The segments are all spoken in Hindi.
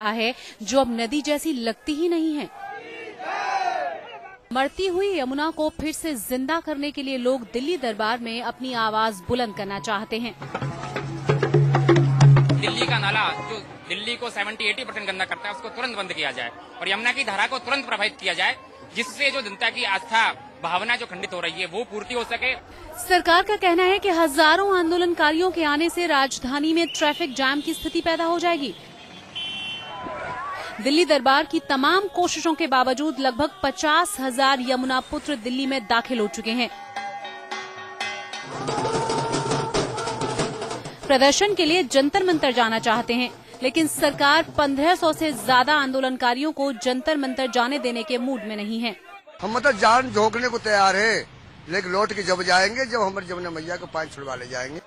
है जो अब नदी जैसी लगती ही नहीं है। मरती हुई यमुना को फिर से जिंदा करने के लिए लोग दिल्ली दरबार में अपनी आवाज बुलंद करना चाहते हैं। दिल्ली का नाला जो दिल्ली को 70-80% गंदा करता है उसको तुरंत बंद किया जाए और यमुना की धारा को तुरंत प्रभावित किया जाए, जिससे जो जनता की आस्था भावना जो खंडित हो रही है वो पूर्ति हो सके। सरकार का कहना है कि हजारों आंदोलनकारियों के आने से राजधानी में ट्रैफिक जाम की स्थिति पैदा हो जाएगी। दिल्ली दरबार की तमाम कोशिशों के बावजूद लगभग 50,000 यमुना पुत्र दिल्ली में दाखिल हो चुके हैं। प्रदर्शन के लिए जंतर मंतर जाना चाहते हैं, लेकिन सरकार 1500 से ज्यादा आंदोलनकारियों को जंतर मंतर जाने देने के मूड में नहीं है। हम मतलब जान झोंकने को तैयार है, लेकिन लौट के जब जाएंगे जब हमारे जमुना मैया को पानी छुड़वा ले जाएंगे।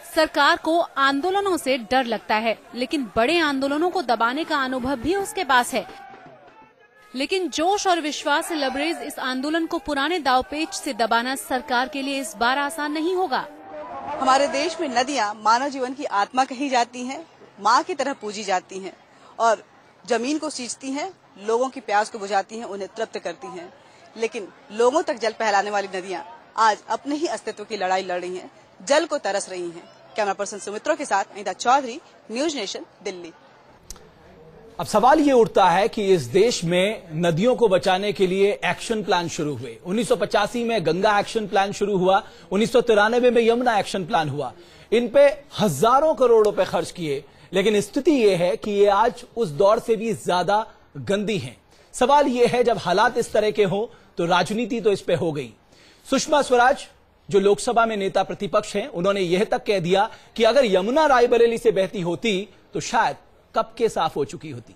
सरकार को आंदोलनों से डर लगता है, लेकिन बड़े आंदोलनों को दबाने का अनुभव भी उसके पास है। लेकिन जोश और विश्वास से लबरेज इस आंदोलन को पुराने दांवपेच से दबाना सरकार के लिए इस बार आसान नहीं होगा। हमारे देश में नदियां मानव जीवन की आत्मा कही जाती हैं, माँ की तरह पूजी जाती हैं और जमीन को सींचती हैं, लोगों की प्यास को बुझाती हैं, उन्हें तृप्त करती हैं। लेकिन लोगों तक जल फैलाने वाली नदियां आज अपने ही अस्तित्व की लड़ाई लड़ रही हैं, जल को तरस रही हैं। कैमरा पर्सन सुमित्रो के साथ अनीता चौधरी, न्यूज नेशन, दिल्ली। अब सवाल ये उठता है कि इस देश में नदियों को बचाने के लिए एक्शन प्लान शुरू हुए। 1985 में गंगा एक्शन प्लान शुरू हुआ, 1993 में यमुना एक्शन प्लान हुआ। इन पे हजारों करोड़ रुपए खर्च किए, लेकिन स्थिति यह है कि ये आज उस दौर से भी ज्यादा गंदी हैं। सवाल यह है, जब हालात इस तरह के हों तो राजनीति तो इस पे हो गई। सुषमा स्वराज जो लोकसभा में नेता प्रतिपक्ष हैं, उन्होंने यह तक कह दिया कि अगर यमुना रायबरेली से बहती होती तो शायद कब के साफ हो चुकी होती।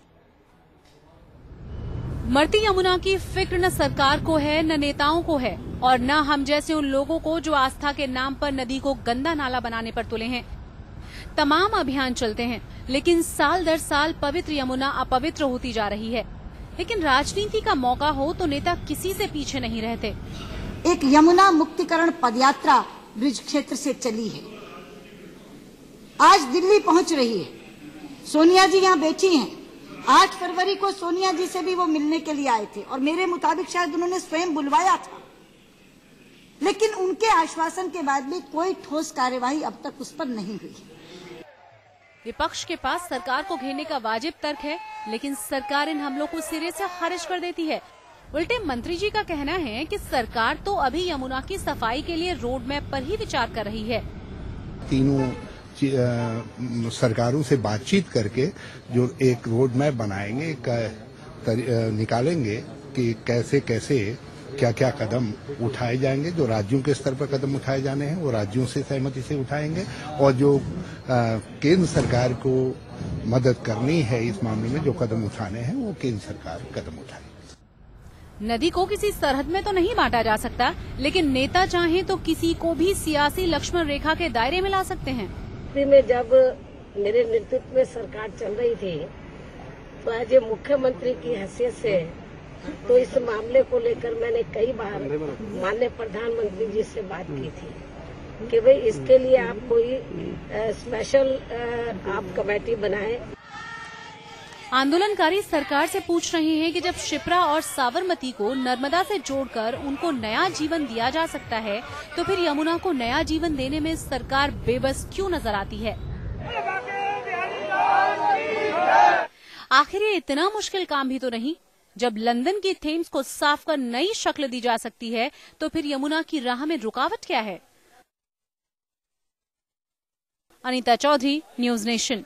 मरती यमुना की फिक्र न सरकार को है, न नेताओं को है और न हम जैसे उन लोगों को जो आस्था के नाम पर नदी को गंदा नाला बनाने पर तुले हैं। तमाम अभियान चलते हैं, लेकिन साल दर साल पवित्र यमुना अपवित्र होती जा रही है। लेकिन राजनीति का मौका हो तो नेता किसी से पीछे नहीं रहते। एक यमुना मुक्तिकरण पदयात्रा ब्रिज क्षेत्र से चली है, आज दिल्ली पहुंच रही है। सोनिया जी यहाँ बैठी हैं। 8 फरवरी को सोनिया जी से भी वो मिलने के लिए आए थे और मेरे मुताबिक शायद उन्होंने स्वयं बुलवाया था, लेकिन उनके आश्वासन के बाद भी कोई ठोस कार्यवाही अब तक उस पर नहीं हुई। विपक्ष के पास सरकार को घेरने का वाजिब तर्क है, लेकिन सरकार इन हमलों को सिरे से खारिज कर देती है। उल्टे मंत्री जी का कहना है कि सरकार तो अभी यमुना की सफाई के लिए रोड मैप पर ही विचार कर रही है। तीनों सरकारों से बातचीत करके जो एक रोड मैप बनाएंगे, निकालेंगे कि कैसे कैसे क्या क्या कदम उठाए जाएंगे। जो राज्यों के स्तर पर कदम उठाए जाने हैं वो राज्यों से सहमति से उठाएंगे और जो केंद्र सरकार को मदद करनी है इस मामले में, जो कदम उठाने हैं वो केंद्र सरकार कदम उठाएगी। नदी को किसी सरहद में तो नहीं बांटा जा सकता, लेकिन नेता चाहें तो किसी को भी सियासी लक्ष्मण रेखा के दायरे में ला सकते हैं। में जब मेरे नेतृत्व में सरकार चल रही थी तो एज ए मुख्यमंत्री की हैसियत से तो इस मामले को लेकर मैंने कई बार माननीय प्रधानमंत्री जी से बात की थी कि भाई इसके लिए आप कोई स्पेशल आप कमेटी बनाएं। आंदोलनकारी सरकार से पूछ रहे हैं कि जब शिप्रा और साबरमती को नर्मदा से जोड़कर उनको नया जीवन दिया जा सकता है, तो फिर यमुना को नया जीवन देने में सरकार बेबस क्यों नजर आती है? आखिर ये इतना मुश्किल काम भी तो नहीं। जब लंदन की थेम्स को साफ कर नई शक्ल दी जा सकती है, तो फिर यमुना की राह में रुकावट क्या है? Anita Chaudhary, news nation.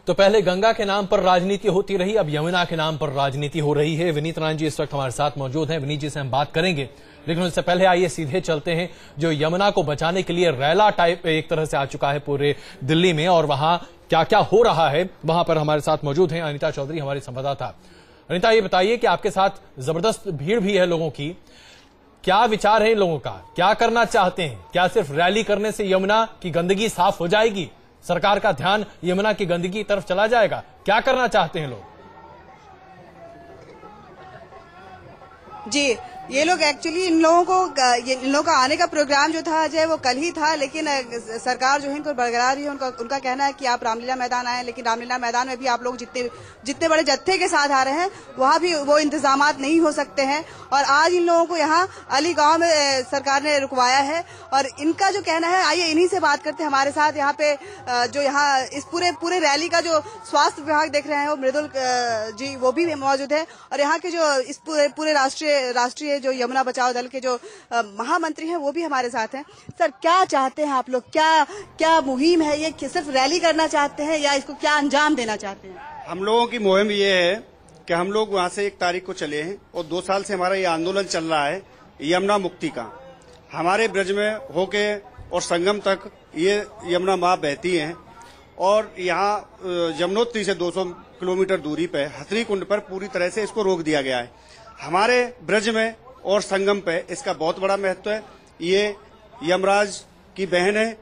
तो पहले गंगा के नाम पर राजनीति होती रही, अब यमुना के नाम पर राजनीति हो रही है। विनीत राणा जी इस वक्त हमारे साथ मौजूद हैं, विनीत जी से हम बात करेंगे, लेकिन उससे पहले आइए सीधे चलते हैं जो यमुना को बचाने के लिए रैला टाइप एक तरह से आ चुका है पूरे दिल्ली में, और वहां क्या क्या हो रहा है वहां पर हमारे साथ मौजूद हैं अनीता चौधरी, हमारी संवाददाता। अनीता, ये बताइए कि आपके साथ जबरदस्त भीड़ भी है लोगों की, क्या विचार है इन लोगों का, क्या करना चाहते हैं? क्या सिर्फ रैली करने से यमुना की गंदगी साफ हो जाएगी? सरकार का ध्यान यमुना की गंदगी की तरफ चला जाएगा? क्या करना चाहते हैं लोग? जी, ये लोग एक्चुअली इन लोगों का आने का प्रोग्राम जो था अजय वो कल ही था, लेकिन सरकार जो है इनको बरकरार ही है। उनका कहना है कि आप रामलीला मैदान आए, लेकिन रामलीला मैदान में भी आप लोग जितने बड़े जत्थे के साथ आ रहे हैं वहाँ भी वो इंतजामात नहीं हो सकते हैं। और आज इन लोगों को यहाँ अली गांव में सरकार ने रुकवाया है और इनका जो कहना है, आइए इन्हीं से बात करते हैं। हमारे साथ यहाँ पे जो यहाँ इस पूरे रैली का जो स्वास्थ्य विभाग देख रहे हैं वो मृदुल जी वो भी मौजूद है और यहाँ के जो इस पूरे राष्ट्रीय जो यमुना बचाओ दल के जो महामंत्री हैं वो भी हमारे साथ हैं। सर, क्या चाहते हैं आप लोग? क्या मुहिम है ये? सिर्फ रैली करना चाहते हैं या इसको क्या अंजाम देना चाहते हैं? हम लोगों की मुहिम ये है कि हम लोग वहाँ से 1 तारीख को चले हैं और 2 साल से हमारा ये आंदोलन चल रहा है यमुना मुक्ति का। हमारे ब्रज में होके और संगम तक ये यमुना माँ बहती है और यहाँ यमुनोत्री से 200 किलोमीटर दूरी पे हथनी कुंड पर पूरी तरह से इसको रोक दिया गया है। हमारे ब्रज में और संगम पे इसका बहुत बड़ा महत्व है। ये यमराज की बहन है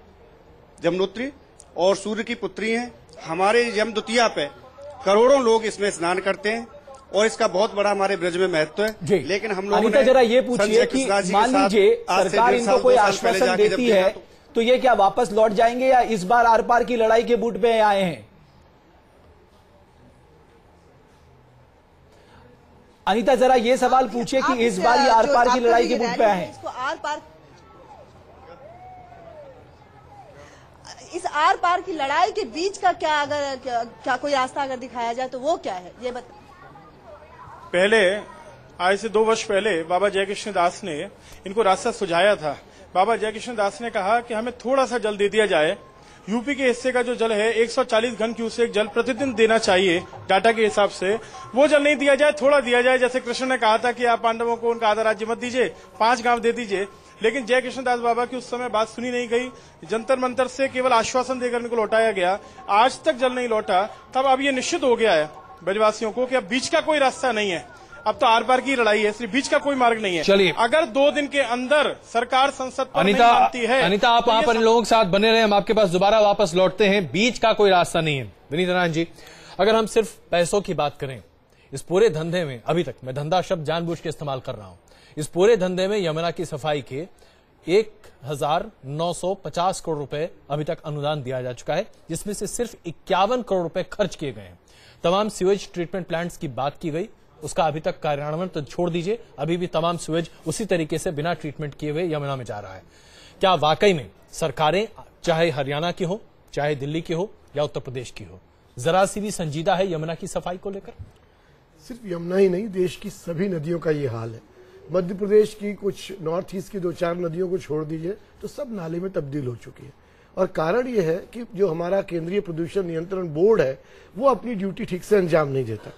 यमुनोत्री और सूर्य की पुत्री है। हमारे यमद्वितीया पे करोड़ों लोग इसमें स्नान करते हैं और इसका बहुत बड़ा हमारे ब्रज में महत्व है। लेकिन हम लोगों ने जरा ये पूछिए कि मान लीजिए सरकार इनको कोई आश्वासन देती है तो ये क्या वापस लौट जाएंगे या इस बार आर पार की लड़ाई के बूट पे आए हैं? अनीता, जरा ये सवाल पूछिए कि इस बार ये आर पार की लड़ाई के बूट पे आए हैं? इस आर पार की लड़ाई के बीच का क्या कोई रास्ता अगर दिखाया जाए तो वो क्या है, ये बता। पहले आज से 2 वर्ष पहले बाबा जयकृष्ण दास ने इनको रास्ता सुझाया था। बाबा जयकृष्ण दास ने कहा कि हमें थोड़ा सा जल दे दिया जाए। यूपी के हिस्से का जो जल है 140 घन क्यूसेक जल प्रतिदिन देना चाहिए डाटा के हिसाब से, वो जल नहीं दिया जाए, थोड़ा दिया जाए। जैसे कृष्ण ने कहा था कि आप पांडवों को उनका आधा राज्य मत दीजिए, 5 गांव दे दीजिए। लेकिन जयकृष्ण दास बाबा की उस समय बात सुनी नहीं गई। जंतर मंतर से केवल आश्वासन देकर इनको लौटाया गया, आज तक जल नहीं लौटा। तब अब ये निश्चित हो गया है ब्रजवासियों को कि अब बीच का कोई रास्ता नहीं है, अब तो आर पार की लड़ाई है, सिर्फ बीच का कोई मार्ग नहीं है। चलिए, अगर 2 दिन के अंदर सरकार संसद पर नहीं मानती है। अनीता, आप वहां पर इन लोगों के साथ बने रहे, हम आपके पास दोबारा वापस लौटते हैं। बीच का कोई रास्ता नहीं है। विनीत नारायण जी, अगर हम सिर्फ पैसों की बात करें, इस पूरे धंधे में अभी तक, मैं धंधा शब्द जानबूझ के इस्तेमाल कर रहा हूं, इस पूरे धंधे में यमुना की सफाई के 1950 करोड़ रुपए अभी तक अनुदान दिया जा चुका है, जिसमें से सिर्फ 51 करोड़ रुपए खर्च किए गए हैं। तमाम सीवेज ट्रीटमेंट प्लांट्स की बात की गई, उसका अभी तक कार्यान्वयन तो छोड़ दीजिए, अभी भी तमाम सीवेज उसी तरीके से बिना ट्रीटमेंट किए हुए यमुना में जा रहा है। क्या वाकई में सरकारें, चाहे हरियाणा की हो, चाहे दिल्ली की हो या उत्तर प्रदेश की हो, जरा सी भी संजीदा है यमुना की सफाई को लेकर? सिर्फ यमुना ही नहीं, देश की सभी नदियों का ये हाल है। मध्य प्रदेश की कुछ नॉर्थ ईस्ट की 2-4 नदियों को छोड़ दीजिए तो सब नाले में तब्दील हो चुकी है। और कारण ये है कि जो हमारा केंद्रीय प्रदूषण नियंत्रण बोर्ड है वो अपनी ड्यूटी ठीक से अंजाम नहीं देता।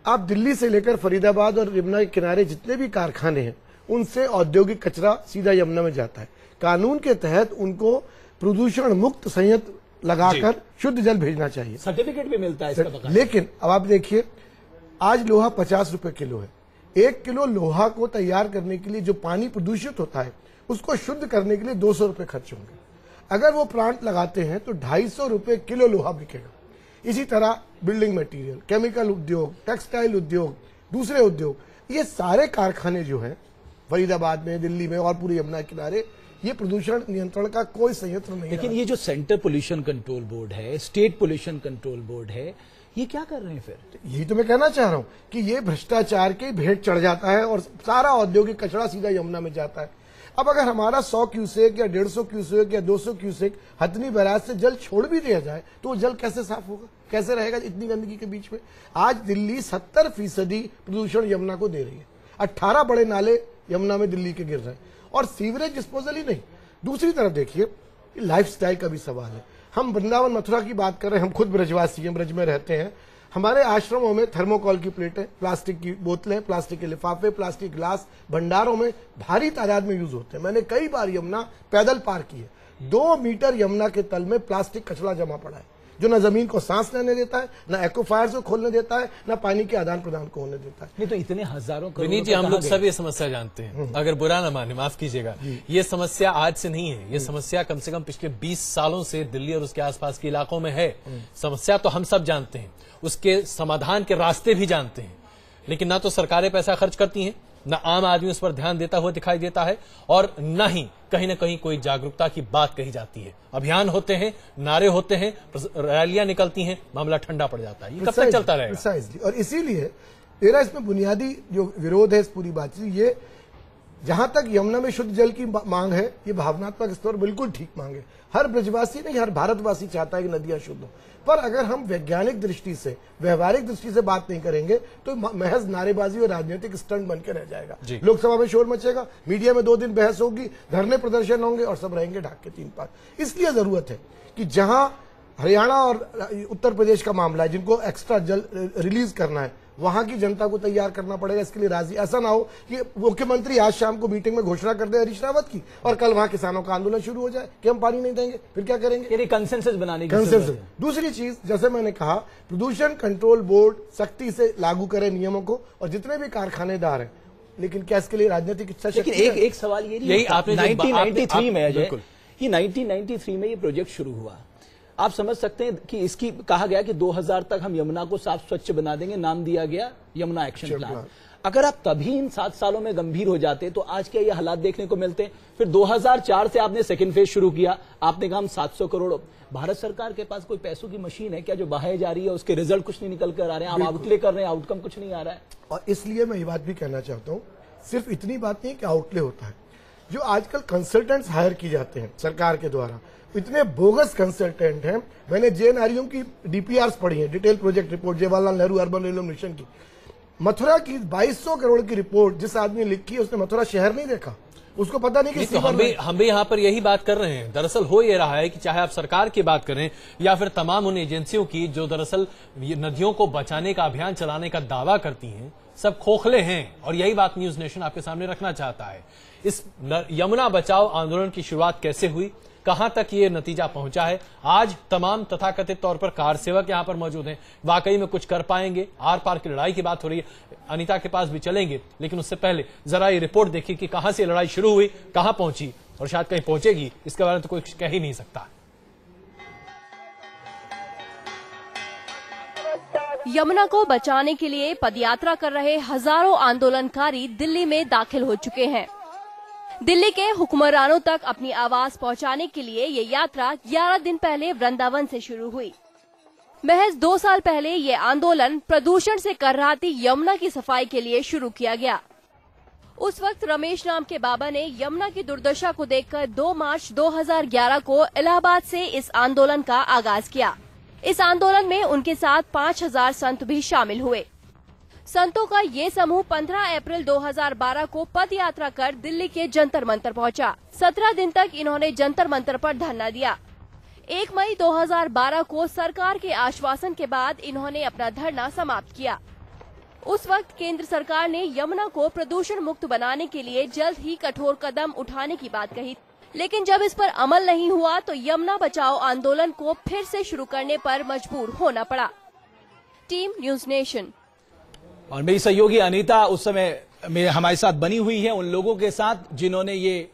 आप दिल्ली से लेकर फरीदाबाद और यमुना के किनारे जितने भी कारखाने हैं उनसे औद्योगिक कचरा सीधा यमुना में जाता है। कानून के तहत उनको प्रदूषण मुक्त संयंत्र लगाकर शुद्ध जल भेजना चाहिए, सर्टिफिकेट भी मिलता है इसका। लेकिन अब आप देखिए, आज लोहा 50 रुपए किलो है। 1 किलो लोहा को तैयार करने के लिए जो पानी प्रदूषित होता है उसको शुद्ध करने के लिए 200 रुपए खर्च होंगे। अगर वो प्लांट लगाते हैं तो 250 रुपए किलो लोहा बिकेगा। इसी तरह बिल्डिंग मटेरियल, केमिकल उद्योग, टेक्सटाइल उद्योग, दूसरे उद्योग, ये सारे कारखाने जो हैं फरीदाबाद में, दिल्ली में और पूरे यमुना किनारे, ये प्रदूषण नियंत्रण का कोई संयंत्र नहीं। लेकिन ये जो सेंटर पोल्यूशन कंट्रोल बोर्ड है, स्टेट पोल्यूशन कंट्रोल बोर्ड है, ये क्या कर रहे हैं फिर? यही तो मैं कहना चाह रहा हूं कि ये भ्रष्टाचार के भेंट चढ़ जाता है और सारा औद्योगिक कचरा सीधा यमुना में जाता है। अब अगर हमारा 100 क्यूसेक या 150 क्यूसेक या 200 क्यूसेक हथनी बैराज से जल छोड़ भी दिया जाए तो वो जल कैसे साफ होगा, कैसे रहेगा इतनी गंदगी के बीच में? आज दिल्ली 70% प्रदूषण यमुना को दे रही है। 18 बड़े नाले यमुना में दिल्ली के गिर रहे हैं और सीवरेज डिस्पोजल ही नहीं। दूसरी तरफ देखिए, लाइफस्टाइल का भी सवाल है। हम वृंदावन मथुरा की बात कर रहे हैं, हम खुद ब्रजवासी हैं, ब्रज में रहते हैं। हमारे आश्रमों में थर्मोकॉल की प्लेटें, प्लास्टिक की बोतलें, प्लास्टिक के लिफाफे, प्लास्टिक ग्लास भंडारों में भारी तादाद में यूज होते हैं। मैंने कई बार यमुना पैदल पार की है। 2 मीटर यमुना के तल में प्लास्टिक कचरा जमा पड़ा है जो न जमीन को सांस लेने देता है, न एक्वाफायर्स को खोलने देता है, न पानी के आदान प्रदान को होने देता है। नहीं तो इतने हजारों विनीत जी, हम लोग सब ये समस्या जानते हैं, अगर बुरा न माने, माफ कीजिएगा, ये समस्या आज से नहीं है। ये समस्या कम से कम पिछले 20 सालों से दिल्ली और उसके आसपास के इलाकों में है। समस्या तो हम सब जानते हैं, उसके समाधान के रास्ते भी जानते हैं, लेकिन ना तो सरकारें पैसा खर्च करती हैं न आम आदमी उस पर ध्यान देता हुआ दिखाई देता है और न ही कहीं न कहीं कोई जागरूकता की बात कही जाती है। अभियान होते हैं, नारे होते हैं, रैलियां निकलती हैं, मामला ठंडा पड़ जाता है। ये कब तक चलता रहेगा? और इसीलिए मेरा इसमें बुनियादी जो विरोध है इस पूरी बात से, ये जहां तक यमुना में शुद्ध जल की मांग है, ये भावनात्मक स्तर बिल्कुल ठीक मांग है। हर ब्रजवासी नहीं, हर भारतवासी चाहता है कि नदियां शुद्ध हो। पर अगर हम वैज्ञानिक दृष्टि से, व्यवहारिक दृष्टि से बात नहीं करेंगे तो महज नारेबाजी और राजनीतिक स्टंट बन के रह जाएगा। लोकसभा में शोर मचेगा, मीडिया में 2 दिन बहस होगी, धरने प्रदर्शन होंगे और सब रहेंगे ढाक के 3 पार। इसलिए जरूरत है कि जहां हरियाणा और उत्तर प्रदेश का मामला है, जिनको एक्स्ट्रा जल रिलीज करना है, वहां की जनता को तैयार करना पड़ेगा। इसके लिए राजी ऐसा ना हो कि मुख्यमंत्री आज शाम को मीटिंग में घोषणा कर दे हरीश रावत की और कल वहां किसानों का आंदोलन शुरू हो जाए कि हम पानी नहीं देंगे, फिर क्या करेंगे? कंसेंसस बनाने की कंसेंसस। दूसरी चीज, जैसे मैंने कहा, प्रदूषण कंट्रोल बोर्ड सख्ती से लागू करे नियमों को, और जितने भी कारखानेदार हैं, लेकिन क्या इसके लिए राजनीतिक इच्छा शक्ति? लेकिन एक सवाल ये आपने 1993 में अजय, ये 1993 में ये प्रोजेक्ट शुरू हुआ। आप समझ सकते हैं कि इसकी कहा गया कि 2000 तक हम यमुना को साफ स्वच्छ बना देंगे, नाम दिया गया यमुना एक्शन प्लान। अगर आप तभी इन 7 सालों में गंभीर हो जाते तो आज क्या ये हालात देखने को मिलते? फिर 2004 से आपने सेकंड फेज शुरू किया, आपने कहा हम 700 करोड़। भारत सरकार के पास कोई पैसों की मशीन है क्या जो बहाए जा रही है, उसके रिजल्ट कुछ नहीं निकल कर आ रहे हैं, आप आउटले कर रहे हैं, आउटकम कुछ नहीं आ रहा है। और इसलिए मैं ये बात भी कहना चाहता हूँ, सिर्फ इतनी बात नहीं कि आउटले होता है, जो आजकल कंसल्टेंट्स हायर किए जाते हैं सरकार के द्वारा, इतने बोगस कंसल्टेंट हैं। मैंने जेएनआरयूएम की डीपीआरस पढ़ी है, detail project report, Jawaharlal Nehru urban renewal mission की। मथुरा की 2200 करोड़ की रिपोर्ट जिस आदमी ने लिखी है, उसने मथुरा शहर नहीं देखा, उसको पता नहीं कि तो हम भी यहाँ पर यही बात कर रहे हैं। दरअसल हो ये रहा है कि चाहे आप सरकार की बात करें या फिर तमाम उन एजेंसियों की जो दरअसल नदियों को बचाने का अभियान चलाने का दावा करती हैं, सब खोखले हैं। और यही बात न्यूज नेशन आपके सामने रखना चाहता है। इस यमुना बचाओ आंदोलन की शुरुआत कैसे हुई, कहां तक ये नतीजा पहुंचा है, आज तमाम तथाकथित तौर पर कार सेवक यहां पर मौजूद हैं, वाकई में कुछ कर पाएंगे? आर पार की लड़ाई की बात हो रही है, अनीता के पास भी चलेंगे, लेकिन उससे पहले जरा ये रिपोर्ट देखिए कि कहां से लड़ाई शुरू हुई, कहां पहुंची और शायद कहीं पहुंचेगी, इसके बारे में तो कोई कह ही नहीं सकता। यमुना को बचाने के लिए पदयात्रा कर रहे हजारों आंदोलनकारी दिल्ली में दाखिल हो चुके हैं। दिल्ली के हुक्मरानों तक अपनी आवाज पहुंचाने के लिए ये यात्रा 11 दिन पहले वृंदावन से शुरू हुई। महज 2 साल पहले ये आंदोलन प्रदूषण से कर्राती यमुना की सफाई के लिए शुरू किया गया। उस वक्त रमेश नाम के बाबा ने यमुना की दुर्दशा को देखकर 2 मार्च 2011 को इलाहाबाद से इस आंदोलन का आगाज किया। इस आंदोलन में उनके साथ 5000 संत भी शामिल हुए। संतों का ये समूह 15 अप्रैल 2012 को पद यात्रा कर दिल्ली के जंतर मंतर पहुंचा। 17 दिन तक इन्होंने जंतर मंतर पर धरना दिया। 1 मई 2012 को सरकार के आश्वासन के बाद इन्होंने अपना धरना समाप्त किया। उस वक्त केंद्र सरकार ने यमुना को प्रदूषण मुक्त बनाने के लिए जल्द ही कठोर कदम उठाने की बात कही, लेकिन जब इस पर अमल नहीं हुआ तो यमुना बचाओ आंदोलन को फिर से शुरू करने पर मजबूर होना पड़ा। Team news nation. और मेरी सहयोगी अनीता उस समय हमारे साथ बनी हुई है उन लोगों के साथ जिन्होंने ये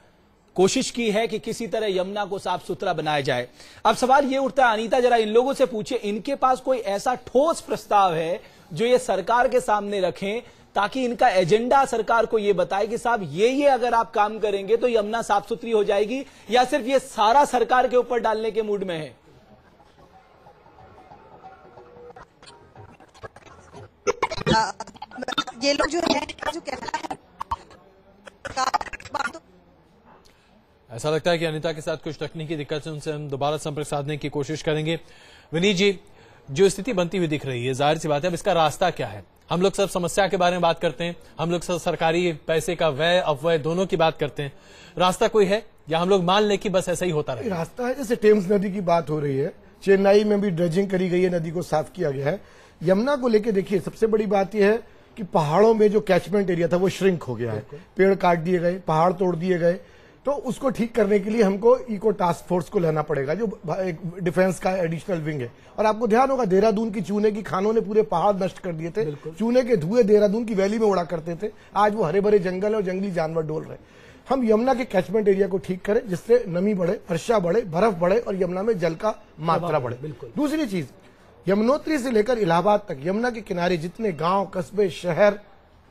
कोशिश की है कि किसी तरह यमुना को साफ सुथरा बनाया जाए। अब सवाल ये उठता है, अनीता जरा इन लोगों से पूछे, इनके पास कोई ऐसा ठोस प्रस्ताव है जो ये सरकार के सामने रखें ताकि इनका एजेंडा सरकार को ये बताए कि साहब ये अगर आप काम करेंगे तो यमुना साफ सुथरी हो जाएगी, या सिर्फ ये सारा सरकार के ऊपर डालने के मूड में है? ये लोग जो कहना है ऐसा लगता है कि अनीता के साथ कुछ तकनीकी दिक्कत है, उनसे हम दोबारा संपर्क साधने की कोशिश करेंगे। विनीत जी, जो स्थिति बनती हुई दिख रही है, जाहिर सी बात है, अब इसका रास्ता क्या है? हम लोग सब समस्या के बारे में बात करते हैं, हम लोग सब सरकारी पैसे का व्यय अपव्यय दोनों की बात करते हैं, रास्ता कोई है या हम लोग मान लें कि बस ऐसा ही होता रहे? रास्ता है, जैसे टेम्स नदी की बात हो रही है, चेन्नई में भी ड्रेजिंग करी गई है, नदी को साफ किया गया है। यमुना को लेकर देखिए, सबसे बड़ी बात यह है कि पहाड़ों में जो कैचमेंट एरिया था वो श्रिंक हो गया है, पेड़ काट दिए गए, पहाड़ तोड़ दिए गए, तो उसको ठीक करने के लिए हमको इको टास्क फोर्स को लेना पड़ेगा, जो एक डिफेंस का एडिशनल विंग है। और आपको ध्यान होगा, देहरादून की चूने की खानों ने पूरे पहाड़ नष्ट कर दिए थे, चूने के धुएं देहरादून की वैली में उड़ा करते थे, आज वो हरे भरे जंगल है और जंगली जानवर डोल रहे। हम यमुना के कैचमेंट एरिया को ठीक करें जिससे नमी बढ़े, वर्षा बढ़े, बर्फ बढ़े और यमुना में जल का मात्रा बढ़े। दूसरी चीज, यमुनोत्री से लेकर इलाहाबाद तक यमुना के किनारे जितने गांव, कस्बे, शहर,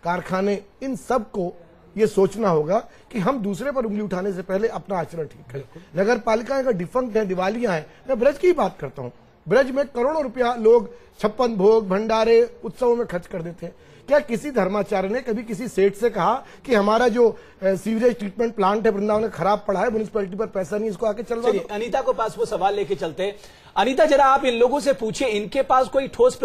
कारखाने, इन सब को ये सोचना होगा कि हम दूसरे पर उंगली उठाने से पहले अपना आचरण ठीक करें। नगर पालिकाएं अगर डिफंक्ट है, दिवालियां हैं, मैं ब्रज की बात करता हूं, ब्रज में करोड़ों रुपया लोग 56 भोग, भंडारे, उत्सवों में खर्च कर देते हैं। क्या किसी धर्माचार्य ने कभी किसी सेठ से कहा कि हमारा जो सीवरेज ट्रीटमेंट प्लांट है वृंदावन में खराब पड़ा है, म्युनिसिपैलिटी पर पैसा नहीं, इसको आके चलवा दो? अनीता को पास वो सवाल लेके चलते हैं। अनीता, जरा आप इन लोगों से पूछिए, इनके पास कोई ठोस